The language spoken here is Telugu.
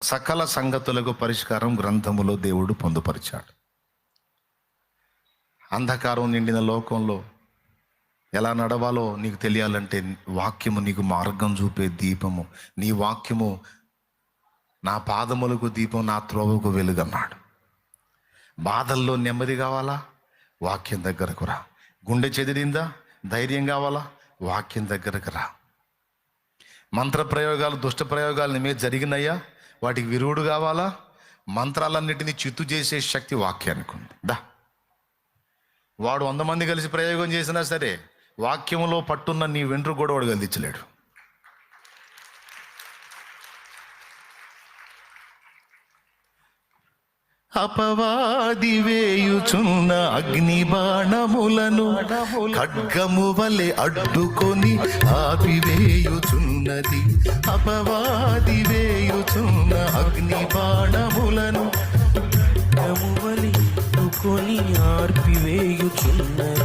సకల సంగతులకు పరిష్కారం గ్రంథములో దేవుడు పొందుపరిచాడు. అంధకారం నిండిన లోకంలో ఎలా నడవాలో నీకు తెలియాలంటే వాక్యము నీకు మార్గం చూపే దీపము. నీ వాక్యము నా పాదములకు దీపం, నా త్రోవకు వెలుగన్నాడు. బాధల్లో నెమ్మది కావాలా? వాక్యం దగ్గరకు రా. గుండె చెదిరిందా? ధైర్యం కావాలా? వాక్యం దగ్గరకు రా. మంత్ర ప్రయోగాలు, దుష్ట ప్రయోగాలు నీ మీద జరిగినాయా? వాటికి విరుగుడు కావాలా? మంత్రాలన్నిటినీ చిత్తు చేసే శక్తి వాక్యానికి ఉంది. దా, వాడు 100 మంది కలిసి ప్రయోగం చేసినా సరే వాక్యములో పట్టున్న నీ వెంట్రుకు కూడా వాడు గదించలేడు. అపవాది వేయుచున్న అగ్ని బాణములను ఖడ్గము వలె అడ్డుకొని ఆపివేయుచున్నది. అపవాది వేయుచున్న అగ్ని బాణములను ఖడ్గము వలె అడ్డుకొని ఆర్పివేయుచున్నది.